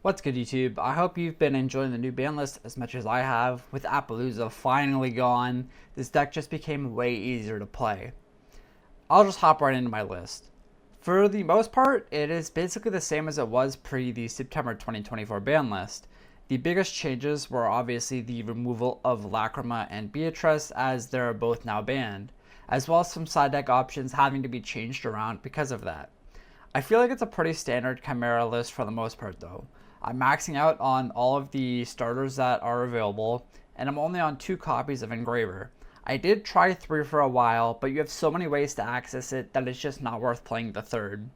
What's good, YouTube? I hope you've been enjoying the new ban list as much as I have. With Appaloosa finally gone, this deck just became way easier to play. I'll just hop right into my list. For the most part, it is basically the same as it was pre the September 2024 ban list. The biggest changes were obviously the removal of Lacrima and Beatrice, as they're both now banned, as well as some side deck options having to be changed around because of that. I feel like it's a pretty standard Chimera list for the most part though. I'm maxing out on all of the starters that are available, and I'm only on 2 copies of Engraver. I did try 3 for a while, but you have so many ways to access it that it's just not worth playing the 3rd.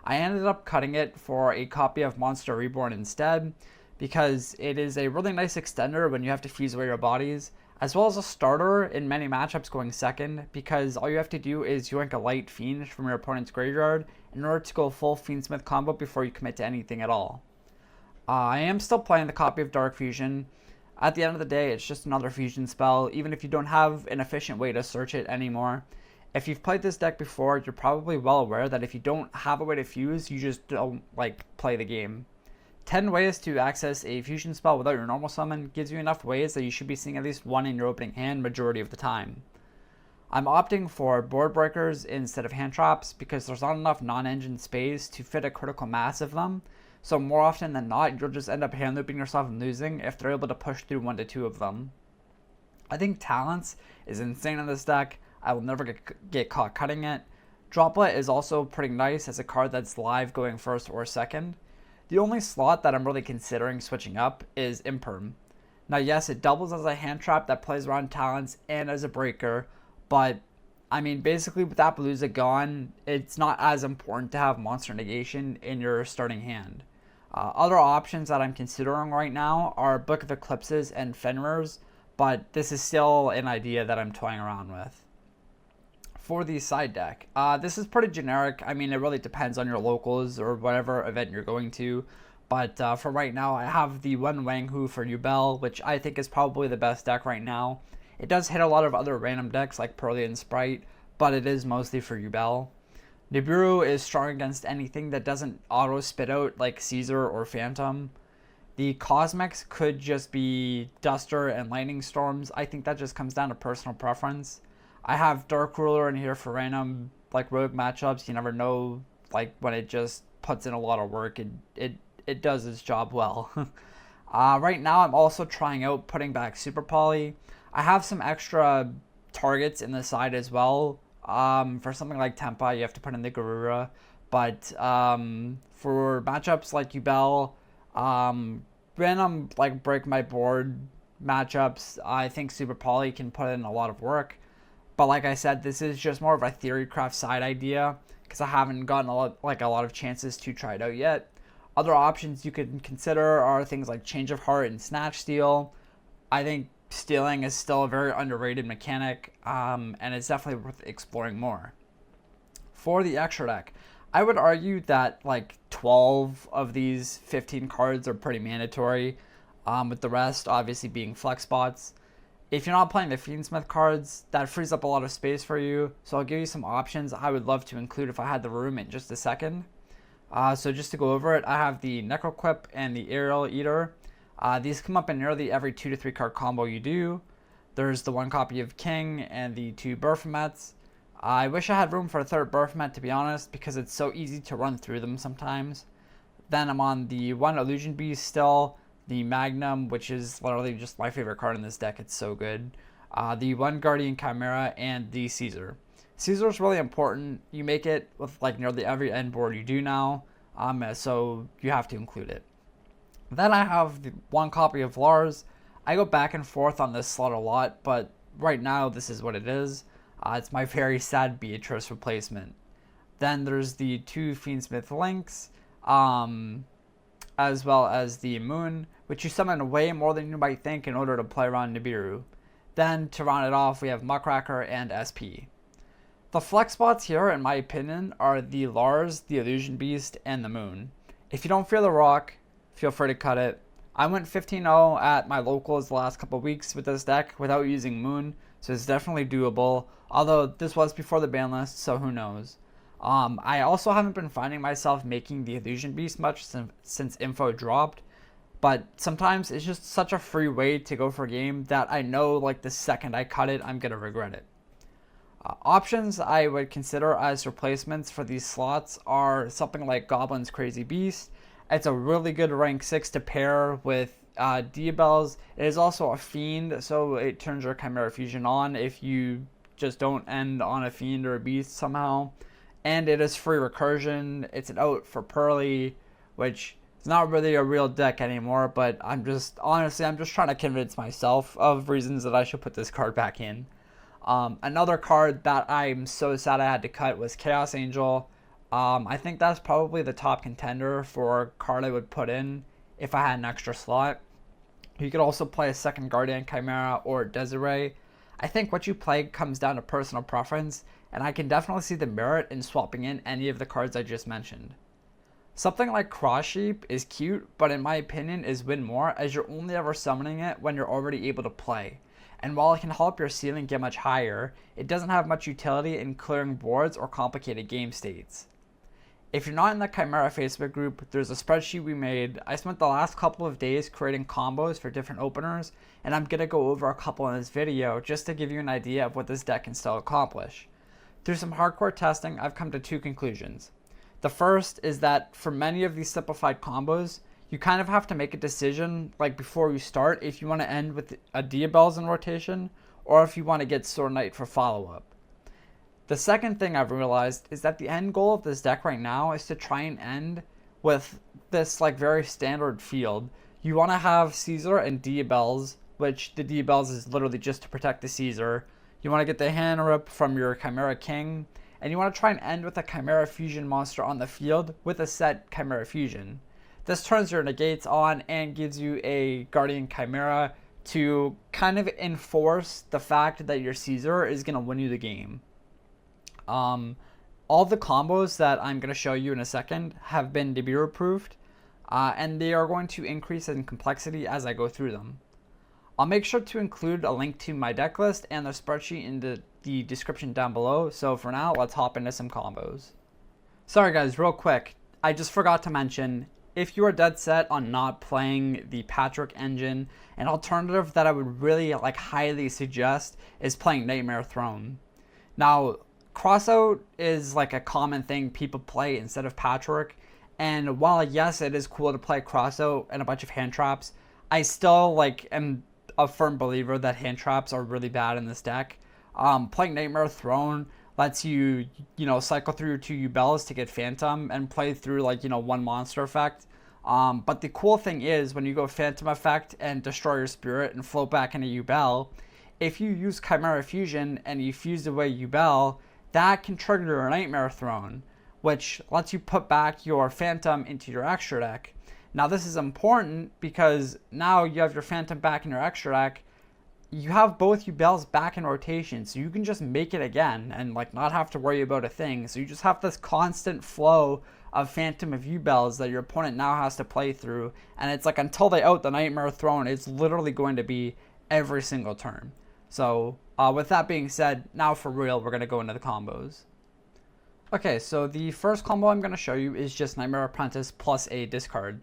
I ended up cutting it for a copy of Monster Reborn instead, because it is a really nice extender when you have to fuse away your bodies, as well as a starter in many matchups going second, because all you have to do is yoink a light fiend from your opponent's graveyard in order to go full Fiendsmith combo before you commit to anything at all. I am still playing the copy of Dark Fusion. At the end of the day, it's just another fusion spell, even if you don't have an efficient way to search it anymore. If you've played this deck before, you're probably well aware that if you don't have a way to fuse, you just don't, play the game. 10 ways to access a fusion spell without your normal summon gives you enough ways that you should be seeing at least one in your opening hand majority of the time. I'm opting for board breakers instead of hand traps because there's not enough non-engine space to fit a critical mass of them. So more often than not, you'll just end up hand looping yourself and losing if they're able to push through 1 to 2 of them. I think Talents is insane in this deck. I will never get caught cutting it. Droplet is also pretty nice as a card that's live going first or second. The only slot that I'm really considering switching up is Imperm. Now yes, it doubles as a hand trap that plays around Talents and as a breaker, but I mean, basically with Appaloosa gone, it's not as important to have Monster Negation in your starting hand. Other options that I'm considering right now are Book of Eclipses and Fenrir's, but this is still an idea that I'm toying around with. For the side deck, this is pretty generic. I mean, it really depends on your locals or whatever event you're going to, but for right now, I have the one Wang Hu for Yubel, which I think is probably the best deck right now. It does hit a lot of other random decks like Pearlian Sprite, but it is mostly for Yubel. Nibiru is strong against anything that doesn't auto spit out like Caesar or Phantom. The Cosmics could just be Duster and Lightning Storms. I think that just comes down to personal preference. I have Dark Ruler in here for random rogue matchups. You never know when it just puts in a lot of work. It does its job well. Right now I'm also trying out putting back Super Poly. I have some extra targets in the side as well. For something like Tempa, you have to put in the Garura, but for matchups like Yubel, random break my board matchups, I think Super Poly can put in a lot of work. But like I said, this is just more of a Theorycraft side idea because I haven't gotten a lot of chances to try it out yet. Other options you could consider are things like Change of Heart and Snatch Steal. I think stealing is still a very underrated mechanic, and it's definitely worth exploring more. For the extra deck, I would argue that 12 of these 15 cards are pretty mandatory, with the rest obviously being flex spots. If you're not playing the Fiendsmith cards, that frees up a lot of space for you, so I'll give you some options I would love to include if I had the room in just a second. So just to go over it, I have the Necroquip and the Aerial Eater. These come up in nearly every 2 to 3 card combo you do. There's the 1 baby of King and the 2 Burfamets. I wish I had room for a 3rd Burfamet, to be honest, because it's so easy to run through them sometimes. Then I'm on the 1 Illusion Beast still, the Magnum, which is literally just my favorite card in this deck. It's so good. The 1 Guardian Chimera and the Caesar. Caesar's really important. You make it with nearly every end board you do now, so you have to include it. Then I have the 1 copy of Lars. I go back and forth on this slot a lot, but right now this is what it is. It's my very sad Beatrice replacement. Then there's the 2 Fiendsmith Links, as well as the Moon, which you summon way more than you might think in order to play around Nibiru. Then to round it off, we have Muckracker and SP. The flex spots here, in my opinion, are the Lars, the Illusion Beast, and the Moon. If you don't fear the rock, feel free to cut it. I went 15-0 at my locals the last couple of weeks with this deck without using Moon, so it's definitely doable, although this was before the ban list, so who knows. I also haven't been finding myself making the Illusion Beast much since info dropped, but sometimes it's just such a free way to go for a game that I know like the second I cut it, I'm going to regret it. Options I would consider as replacements for these slots are something like Goblin's Crazy Beast. It's a really good rank 6 to pair with Yubels. It is also a Fiend, so it turns your Chimera Fusion on if you just don't end on a Fiend or a Beast somehow. And it is free recursion. It's an out for Pearly, which is not really a real deck anymore, but I'm just trying to convince myself of reasons that I should put this card back in. Another card that I'm so sad I had to cut was Chaos Angel. I think that's probably the top contender for a card I would put in if I had an extra slot. You could also play a second Guardian Chimera or Desiree. I think what you play comes down to personal preference, and I can definitely see the merit in swapping in any of the cards I just mentioned. Something like Cross Sheep is cute, but in my opinion is win more, as you're only ever summoning it when you're already able to play. And while it can help your ceiling get much higher, it doesn't have much utility in clearing boards or complicated game states. If you're not in the Chimera Facebook group, there's a spreadsheet we made. I spent the last couple of days creating combos for different openers, and I'm going to go over a couple in this video just to give you an idea of what this deck can still accomplish. Through some hardcore testing, I've come to two conclusions. The first is that for many of these simplified combos, you kind of have to make a decision like before you start if you want to end with a Yubel in rotation or if you want to get Swordknight for follow-up. The second thing I've realized is that the end goal of this deck right now is to try and end with this like very standard field. You want to have Caesar and Yubel, which the Yubel is literally just to protect the Caesar. You want to get the hand rip from your Chimera King, and you want to try and end with a Chimera Fusion monster on the field with a set Chimera Fusion. This turns your negates on and gives you a Guardian Chimera to kind of enforce the fact that your Caesar is going to win you the game. All the combos that I'm going to show you in a second have been debut approved, and they are going to increase in complexity as I go through them. I'll make sure to include a link to my deck list and the spreadsheet in the description down below, so for now, let's hop into some combos. Sorry guys, real quick, I just forgot to mention, if you are dead set on not playing the Patchwork engine, an alternative that I would really highly suggest is playing Nightmare Throne. Now, Crossout is like a common thing people play instead of Patchwork, and while yes, it is cool to play Crossout and a bunch of hand traps, I still am a firm believer that hand traps are really bad in this deck. Playing Nightmare Throne lets you, cycle through your two Yubels to get Phantom and play through one monster effect. But the cool thing is when you go Phantom effect and destroy your spirit and float back into Yubel, if you use Chimera Fusion and you fuse away Yubel, that can trigger your Nightmare Throne, which lets you put back your Phantom into your extra deck. Now this is important because now you have your Phantom back in your extra deck. You have both Yubels back in rotation, so you can just make it again and not have to worry about a thing. So you just have this constant flow of Phantom of Yubels that your opponent now has to play through, and it's until they out the Nightmare Throne, it's literally going to be every single turn. So with that being said, now for real, we're going to go into the combos. Okay, so the first combo I'm going to show you is just Nightmare Apprentice plus a discard.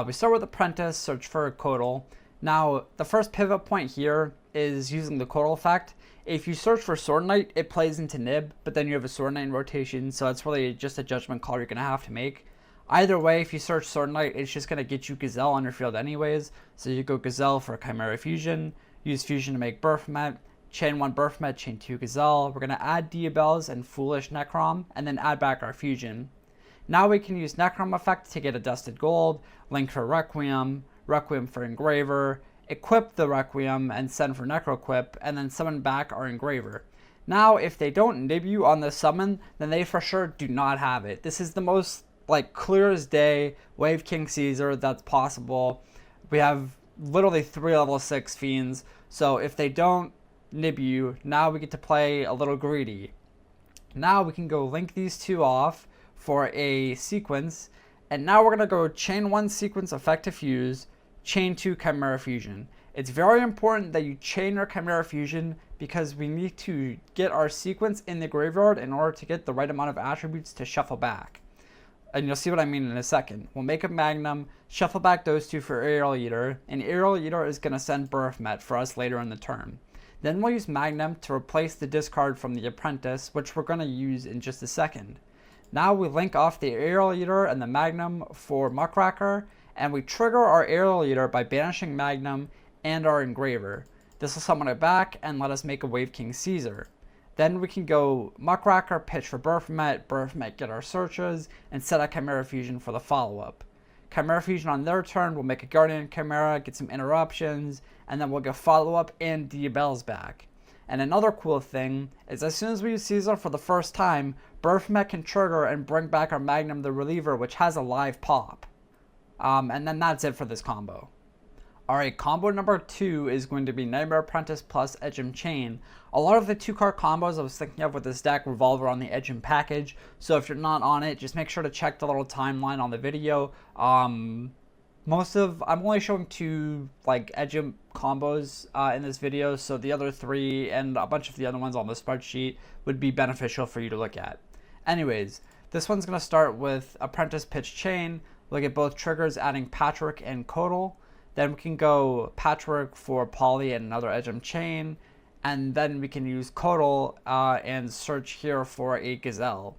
We start with Apprentice, search for a Coatl. Now, the first pivot point here is using the Coatl effect. If you search for Swordknight, it plays into Nib, but then you have a Swordknight in rotation, so it's really just a judgment call you're going to have to make. Either way, if you search Swordknight, it's just going to get you Gazelle on your field anyways, so you go Gazelle for Chimera Fusion, use Fusion to make Birthmet, chain 1 Birthmet, chain 2 Gazelle. We're going to add Yubels and Foolish Necrom, and then add back our Fusion. Now we can use Necrom effect to get a Dusted Gold, link for Requiem, Requiem for Engraver, equip the Requiem and send for Necroquip, and then summon back our Engraver. Now, if they don't nib you on this summon, then they for sure do not have it. This is the most clear as day Wave King Caesar that's possible. We have literally 3 level 6 Fiends, so if they don't nib you, now we get to play a little greedy. Now we can go link these two off for a sequence, and now we're going to go chain 1 sequence effect to fuse, chain 2 Chimera Fusion. It's very important that you chain your Chimera Fusion because we need to get our sequence in the graveyard in order to get the right amount of attributes to shuffle back. and you'll see what I mean in a second. We'll make a Magnum, shuffle back those two for Aerial Eater, and Aerial Eater is going to send Baphomet for us later in the turn. Then we'll use Magnum to replace the discard from the Apprentice, which we're going to use in just a second. Now we link off the Aerial Eater and the Magnum for Muckracker, and we trigger our Aerial Eater by banishing Magnum and our Engraver. This will summon it back and let us make a Wave King Caesar. Then we can go Muckracker, pitch for Baphomet, Baphomet get our searches, and set a Chimera Fusion for the follow-up. Chimera Fusion on their turn will make a Guardian Chimera, get some interruptions, and then we'll get follow-up and Yubel's back. And another cool thing is as soon as we use Caesar for the first time, Baphomet can trigger and bring back our Magnum the Reliever, which has a live pop. And then that's it for this combo. Alright, combo number 2 is going to be Nightmare Apprentice plus Edgem Chain. A lot of the 2-card combos I was thinking of with this deck revolve around the Edgem package, so if you're not on it, just make sure to check the little timeline on the video. I'm only showing 2 like Edgem combos in this video, so the other 3 and a bunch of the other ones on the spreadsheet would be beneficial for you to look at. Anyways, this one's going to start with Apprentice Pitch Chain. Look at both triggers adding Patchwork and Coatl. Then we can go Patchwork for Poly and another Edgem Chain. And then we can use Coatl and search here for a Gazelle.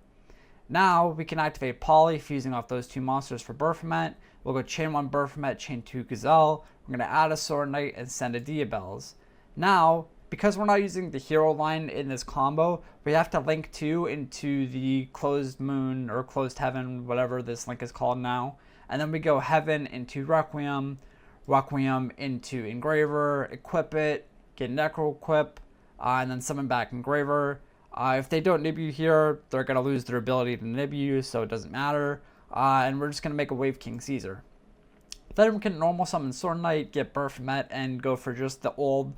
Now we can activate Poly, fusing off those 2 monsters for Baphomet. We'll go chain 1 Baphomet, chain 2 Gazelle. We're going to add a Swordknight and send a Yubel. Now, because we're not using the hero line in this combo, we have to link 2 into the Closed Moon or Closed Heaven, whatever this link is called now. And then we go Heaven into Requiem, Requiem into Engraver, equip it, get Necro equip, and then summon back Engraver. If they don't nib you here, they're going to lose their ability to nib you, so it doesn't matter. And we're just going to make a Wave King Caesar. Then we can normal summon Swordknight, get Baphomet, and go for just the old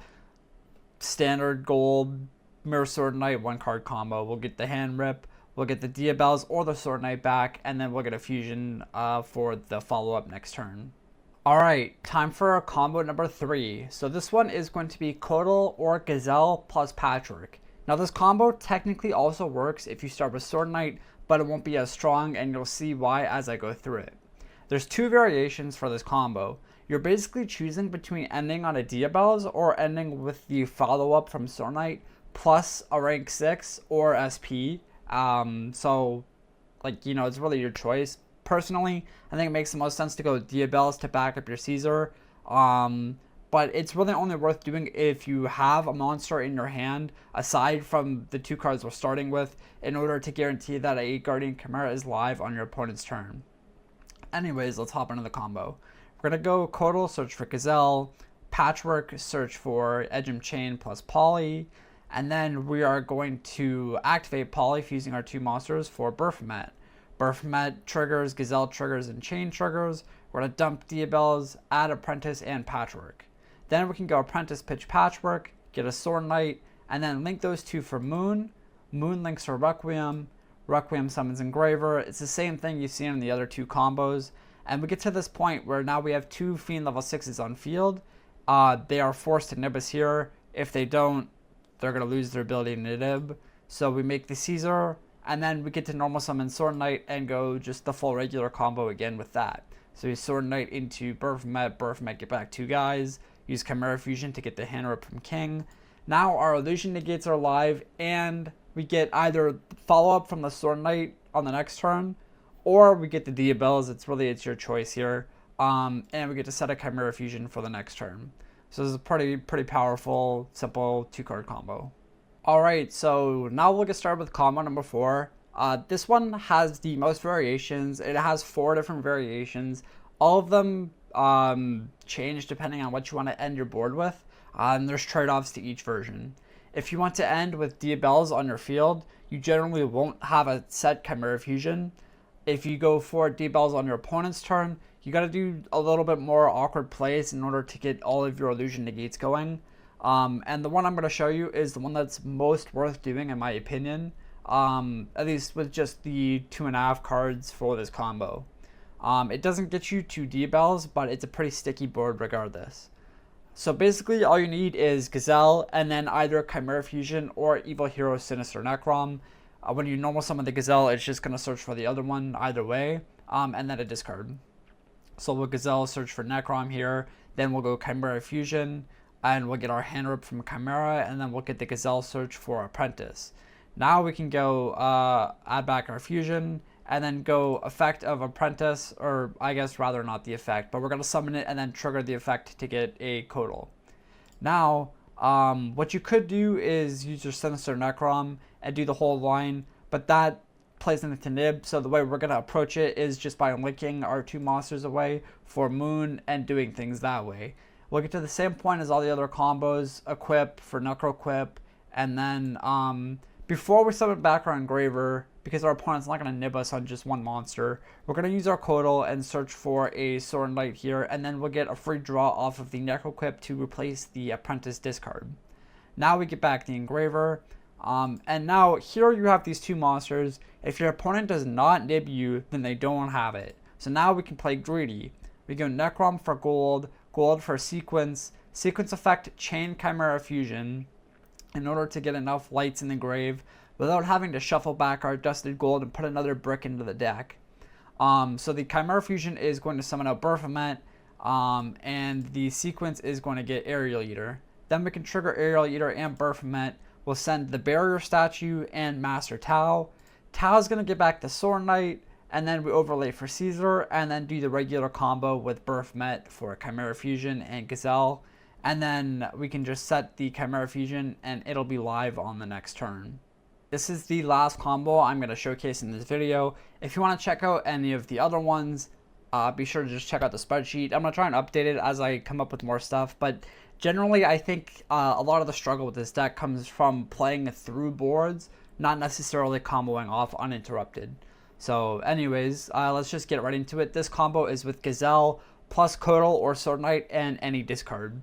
standard gold Mirror Swordknight 1-card combo. We'll get the hand rip, we'll get the Yubel or the Swordknight back, and then we'll get a fusion for the follow-up next turn. Alright, time for our combo number 3. So this one is going to be Coatl or Gazelle plus Patchwork. Now this combo technically also works if you start with Swordknight, but it won't be as strong, and you'll see why as I go through it. There's 2 variations for this combo. You're basically choosing between ending on a Yubel or ending with the follow-up from Swordknight plus a rank 6 or SP. So, like, you know, it's really your choice. Personally, I think it makes the most sense to go Yubel to back up your Caesar. But it's really only worth doing if you have a monster in your hand, aside from the 2 cards we're starting with, in order to guarantee that a Guardian Chimera is live on your opponent's turn. Anyways, let's hop into the combo. We're going to go Coatl, search for Gazelle, Patchwork, search for Edgem Chain plus Poly, and then we are going to activate Poly, fusing our 2 monsters for Baphomet. Baphomet triggers, Gazelle triggers, and Chain triggers. We're going to dump Yubel, add Apprentice, and Patchwork. Then we can go Apprentice, pitch Patchwork, get a Swordknight, and then link those 2 for Moon. Moon links for Requiem. Requiem summons Engraver. It's the same thing you've seen in the other 2 combos. And we get to this point where now we have 2 Fiend level 6s on field. They are forced to nib us here. If they don't, they're going to lose their ability to nib. So we make the Caesar, and then we get to normal summon Swordknight and go just the full regular combo again with that. So we Swordknight into Baphomet, Baphomet get back 2 guys, use Chimera Fusion to get the hand rip from King. Now our illusion negates are live, and we get either follow-up from the Swordknight on the next turn, or we get the Yubel. It's your choice here. And we get to set a Chimera Fusion for the next turn. So this is a pretty powerful, simple 2-card combo. Alright, so now we'll get started with combo number 4. This one has the most variations. It has 4 different variations. All of them change depending on what you want to end your board with. And there's trade-offs to each version. If you want to end with Yubel on your field, you generally won't have a set Chimera Fusion. If you go for Yubel on your opponent's turn, you got to do a little bit more awkward plays in order to get all of your illusion negates going. And the one I'm going to show you is the one that's most worth doing in my opinion, at least with just the 2.5 cards for this combo. It doesn't get you 2 Yubel, but it's a pretty sticky board regardless. So basically all you need is Gazelle and then either Chimera Fusion or Evil Hero Sinister Necrom. When you normal summon the Gazelle, it's just going to search for the other one either way, and then a discard. So we'll Gazelle search for Necrom here, then we'll go Chimera Fusion, and we'll get our hand rip from Chimera, and then we'll get the Gazelle search for Apprentice. Now we can go add back our Fusion, and then go effect of Apprentice, or I guess rather not the effect, but we're going to summon it and then trigger the effect to get a Coatl. Now, what you could do is use your Sinister Necrom and do the whole line, but that plays into Nib, so the way we're going to approach it is just by linking our two monsters away for Moon and doing things that way. We'll get to the same point as all the other combos, equip for Necro Equip, and then before we summon back our Engraver, because our opponent's not going to nib us on just one monster, we're going to use our Coatl and search for a Swordknight here, and then we'll get a free draw off of the Necro Equip to replace the Apprentice discard. Now we get back the Engraver, and now here you have these two monsters. If your opponent does not nib you, then they don't have it. So now we can play greedy. We go Necrom for gold, gold for sequence effect, chain Chimera Fusion, in order to get enough lights in the grave without having to shuffle back our dusted gold and put another brick into the deck. So the Chimera Fusion is going to summon out Baphomet, and the sequence is going to get Aerial Eater. Then we can trigger Aerial Eater and Baphomet. We'll send the Barrier Statue and Master Tau. Tau is going to get back the Swordknight, and then we overlay for Caesar, and then do the regular combo with Baphomet for Chimera Fusion and Gazelle. And then we can just set the Chimera Fusion and it'll be live on the next turn. This is the last combo I'm going to showcase in this video. If you want to check out any of the other ones, be sure to just check out the spreadsheet. I'm going to try and update it as I come up with more stuff, but generally I think a lot of the struggle with this deck comes from playing through boards, not necessarily comboing off uninterrupted. So anyways, let's just get right into it. This combo is with Gazelle plus Coatl or Swordknight and any discard.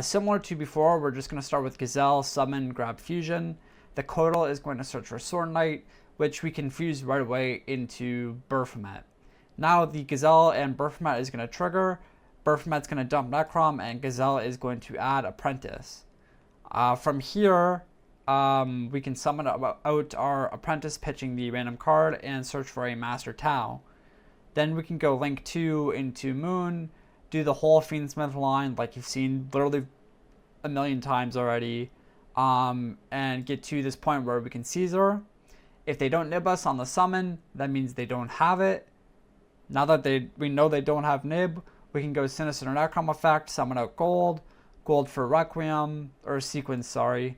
Similar to before, we're just going to start with Gazelle, summon, grab Fusion. The Coatl is going to search for Swordknight, which we can fuse right away into Baphomet. Now the Gazelle and Baphomet is going to trigger. Baphomet's going to dump Necrom, and Gazelle is going to add Apprentice. From here, we can summon out our Apprentice, pitching the random card, and search for a Master Tau. Then we can go link 2 into Moon, do the whole Fiendsmith line like you've seen literally a million times already, and get to this point where we can Caesar. If they don't nib us on the summon, that means they don't have it. Now that we know they don't have nib, we can go Sinister Necrom effect, summon out gold, gold for Requiem, or sequence, sorry.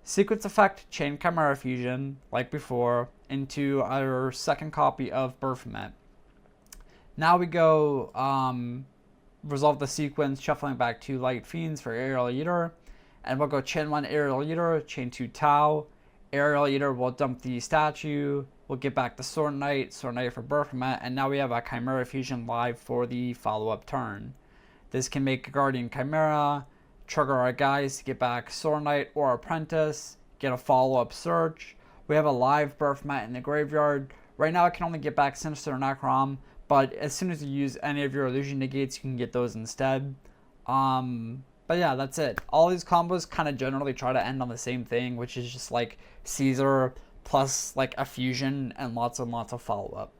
Sequence effect, chain Chimera Fusion, like before, into our second copy of Baphomet. Now we go resolve the sequence, shuffling back 2 Light Fiends for Aerial Eater, and we'll go chain 1 Aerial Eater, chain 2 Tau. Aerial Eater will dump the statue, we'll get back the Swordknight for Baphomet, and now we have a Chimera Fusion live for the follow-up turn. This can make Guardian Chimera, trigger our guys to get back Swordknight or Apprentice, get a follow-up search. We have a live Baphomet in the graveyard. Right now I can only get back Sinister Necrom, but as soon as you use any of your illusion negates, you can get those instead. But yeah, that's it. All these combos kind of generally try to end on the same thing, which is just like Caesar plus like a fusion and lots of follow-up.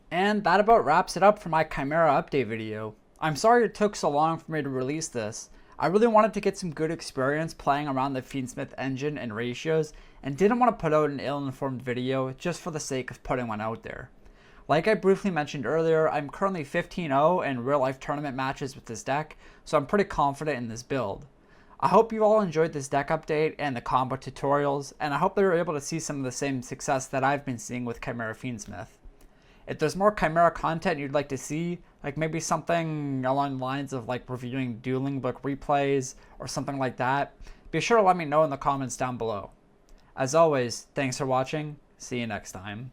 And that about wraps it up for my Chimera update video. I'm sorry it took so long for me to release this. I really wanted to get some good experience playing around the Fiendsmith engine and ratios, and didn't want to put out an ill-informed video just for the sake of putting one out there. Like I briefly mentioned earlier, I'm currently 15-0 in real-life tournament matches with this deck, so I'm pretty confident in this build. I hope you all enjoyed this deck update and the combo tutorials, and I hope they were able to see some of the same success that I've been seeing with Chimera Fiendsmith. If there's more Chimera content you'd like to see, like maybe something along the lines of like reviewing dueling book replays or something like that, be sure to let me know in the comments down below. As always, thanks for watching, see you next time.